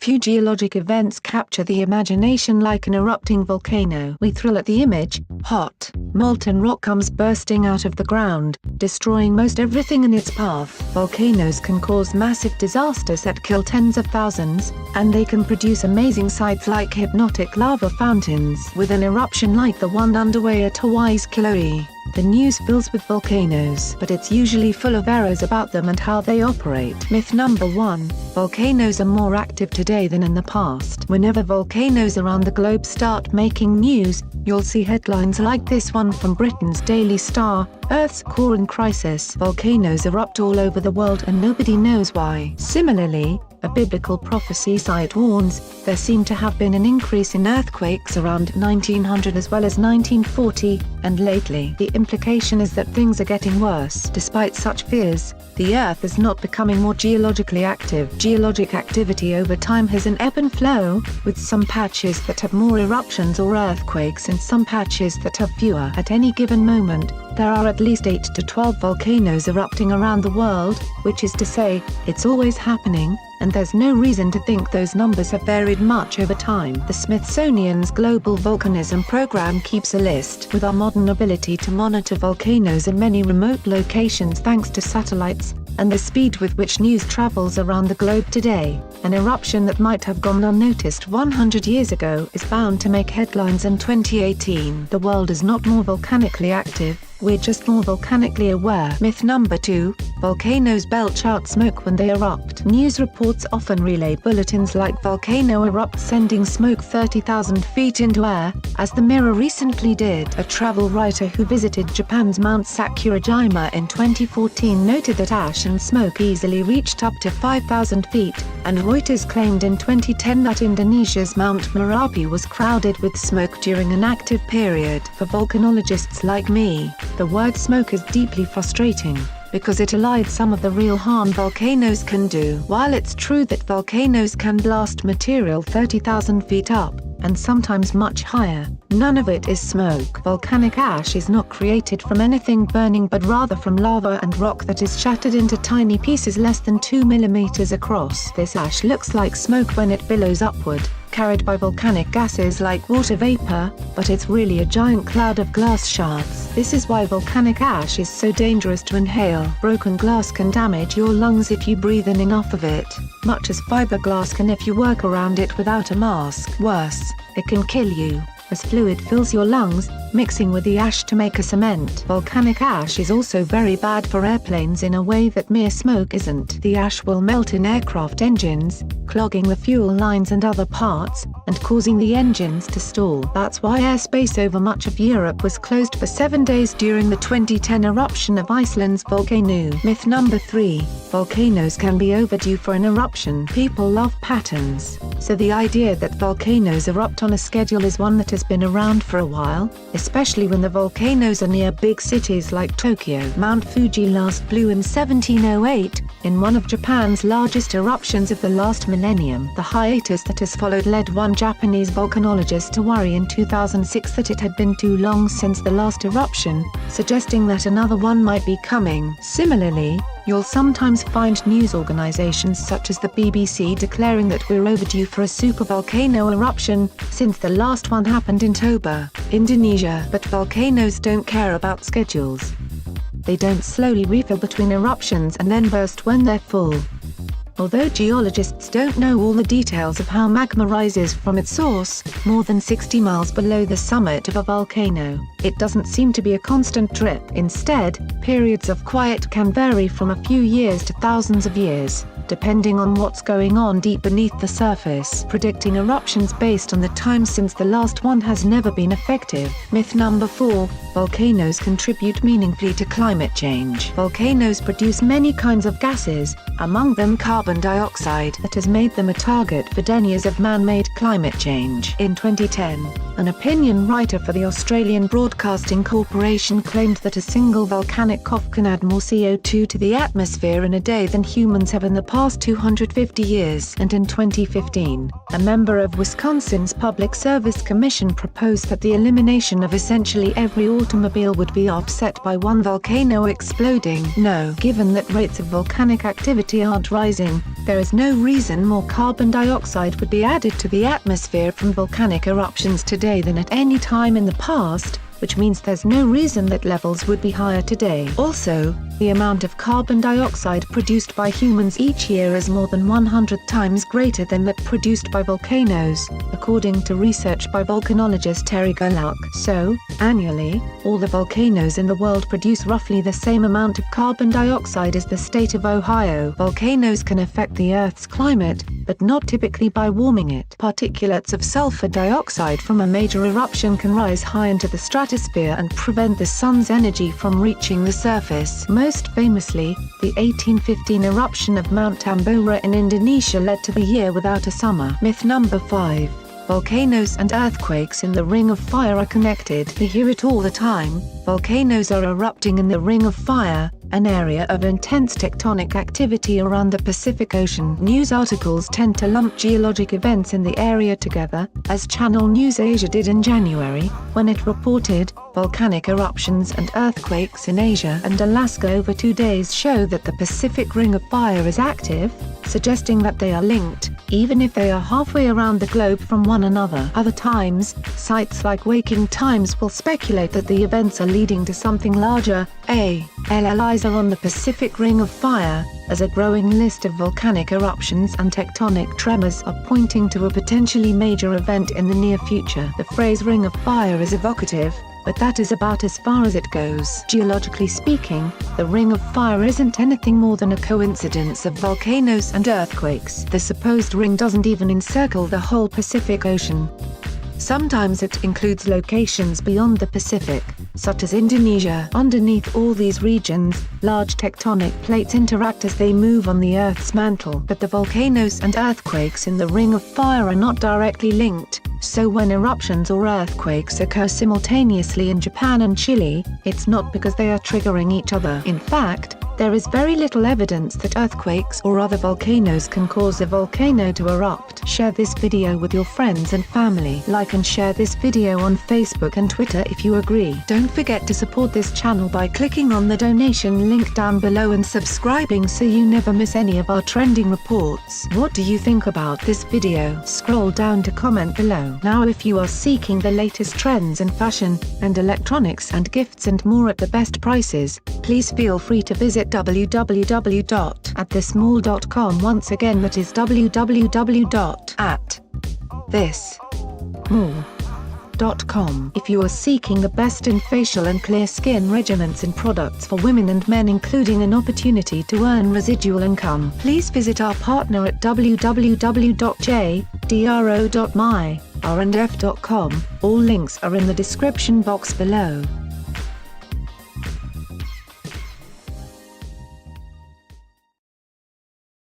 Few geologic events capture the imagination like an erupting volcano. We thrill at the image. Hot, molten rock comes bursting out of the ground, destroying most everything in its path. Volcanoes can cause massive disasters that kill tens of thousands, and they can produce amazing sights like hypnotic lava fountains. With an eruption like the one underway at Hawaii's Kilauea, the news fills with volcanoes, but it's usually full of errors about them and how they operate. Myth number 1: volcanoes are more active today than in the past. Whenever volcanoes around the globe start making news, you'll see headlines like this one from Britain's Daily Star: Earth's core in crisis. Volcanoes erupt all over the world and nobody knows why. Similarly, a biblical prophecy site warns, there seemed to have been an increase in earthquakes around 1900 as well as 1940, and lately. The implication is that things are getting worse. Despite such fears, the Earth is not becoming more geologically active. Geologic activity over time has an ebb and flow, with some patches that have more eruptions or earthquakes and some patches that have fewer. At any given moment, there are at least 8 to 12 volcanoes erupting around the world, which is to say, it's always happening, and there's no reason to think those numbers have varied much over time. The Smithsonian's Global Volcanism Program keeps a list. With our modern ability to monitor volcanoes in many remote locations thanks to satellites, and the speed with which news travels around the globe today, an eruption that might have gone unnoticed 100 years ago is bound to make headlines in 2018. The world is not more volcanically active, we're just more volcanically aware. Myth number 2: volcanoes belch out smoke when they erupt. News reports often relay bulletins like volcano erupts sending smoke 30,000 feet into air, as the Mirror recently did. A travel writer who visited Japan's Mount Sakurajima in 2014 noted that ash and smoke easily reached up to 5,000 feet, and Reuters claimed in 2010 that Indonesia's Mount Merapi was crowded with smoke during an active period. For volcanologists like me, the word smoke is deeply frustrating, because it elides some of the real harm volcanoes can do. While it's true that volcanoes can blast material 30,000 feet up, and sometimes much higher, none of it is smoke. Volcanic ash is not created from anything burning but rather from lava and rock that is shattered into tiny pieces less than 2 millimeters across. This ash looks like smoke when it billows upward, carried by volcanic gases like water vapor, but it's really a giant cloud of glass shards. This is why volcanic ash is so dangerous to inhale. Broken glass can damage your lungs if you breathe in enough of it, much as fiberglass can if you work around it without a mask. Worse, it can kill you, as fluid fills your lungs, mixing with the ash to make a cement. Volcanic ash is also very bad for airplanes in a way that mere smoke isn't. The ash will melt in aircraft engines, clogging the fuel lines and other parts, and causing the engines to stall. That's why airspace over much of Europe was closed for 7 days during the 2010 eruption of Iceland's volcano. Myth number 3: volcanoes can be overdue for an eruption. People love patterns, so the idea that volcanoes erupt on a schedule is one that has been around for a while, especially when the volcanoes are near big cities like Tokyo. Mount Fuji last blew in 1708, in one of Japan's largest eruptions of the last millennium. The hiatus that has followed led one Japanese volcanologist to worry in 2006 that it had been too long since the last eruption, suggesting that another one might be coming. Similarly, you'll sometimes find news organizations such as the BBC declaring that we're overdue for a supervolcano eruption, since the last one happened in Toba, Indonesia. But volcanoes don't care about schedules. They don't slowly refill between eruptions and then burst when they're full. Although geologists don't know all the details of how magma rises from its source, more than 60 miles below the summit of a volcano, it doesn't seem to be a constant drip. Instead, periods of quiet can vary from a few years to thousands of years, depending on what's going on deep beneath the surface. Predicting eruptions based on the time since the last one has never been effective. Myth number 4: volcanoes contribute meaningfully to climate change. Volcanoes produce many kinds of gases, among them carbon dioxide, that has made them a target for deniers of man-made climate change. In 2010, an opinion writer for the Australian Broadcasting Corporation claimed that a single volcanic cough can add more CO2 to the atmosphere in a day than humans have in the past 250 years. And in 2015, a member of Wisconsin's Public Service Commission proposed that the elimination of essentially every automobile would be offset by one volcano exploding. No, given that rates of volcanic activity aren't rising, there is no reason more carbon dioxide would be added to the atmosphere from volcanic eruptions today than at any time in the past, which means there's no reason that levels would be higher today. Also, the amount of carbon dioxide produced by humans each year is more than 100 times greater than that produced by volcanoes, according to research by volcanologist Terry Gerlach. So, annually, all the volcanoes in the world produce roughly the same amount of carbon dioxide as the state of Ohio. Volcanoes can affect the Earth's climate, but not typically by warming it. Particulates of sulfur dioxide from a major eruption can rise high into the stratosphere and prevent the sun's energy from reaching the surface. Most famously, the 1815 eruption of Mount Tambora in Indonesia led to the year without a summer. Myth number 5. Volcanoes and earthquakes in the Ring of Fire are connected. We hear it all the time: volcanoes are erupting in the Ring of Fire, an area of intense tectonic activity around the Pacific Ocean. News articles tend to lump geologic events in the area together, as Channel News Asia did in January, when it reported, volcanic eruptions and earthquakes in Asia and Alaska over 2 days show that the Pacific Ring of Fire is active, suggesting that they are linked, even if they are halfway around the globe from one another. Other times, sites like Waking Times will speculate that the events are leading to something larger. ALLIs are on the Pacific Ring of Fire, as a growing list of volcanic eruptions and tectonic tremors are pointing to a potentially major event in the near future. The phrase Ring of Fire is evocative, but that is about as far as it goes. Geologically speaking, the Ring of Fire isn't anything more than a coincidence of volcanoes and earthquakes. The supposed ring doesn't even encircle the whole Pacific Ocean. Sometimes it includes locations beyond the Pacific, such as Indonesia. Underneath all these regions, large tectonic plates interact as they move on the Earth's mantle. But the volcanoes and earthquakes in the Ring of Fire are not directly linked, so when eruptions or earthquakes occur simultaneously in Japan and Chile, it's not because they are triggering each other. In fact, there is very little evidence that earthquakes or other volcanoes can cause a volcano to erupt. Share this video with your friends and family. Like and share this video on Facebook and Twitter if you agree. Don't forget to support this channel by clicking on the donation link down below and subscribing so you never miss any of our trending reports. What do you think about this video? Scroll down to comment below. Now if you are seeking the latest trends in fashion, and electronics and gifts and more at the best prices, please feel free to visit www.atthismall.com. Once again, that is www.atthismall.com. If you are seeking the best in facial and clear skin regimens and products for women and men, including an opportunity to earn residual income, please visit our partner at www.jdro.my, r&f.com. All links are in the description box below.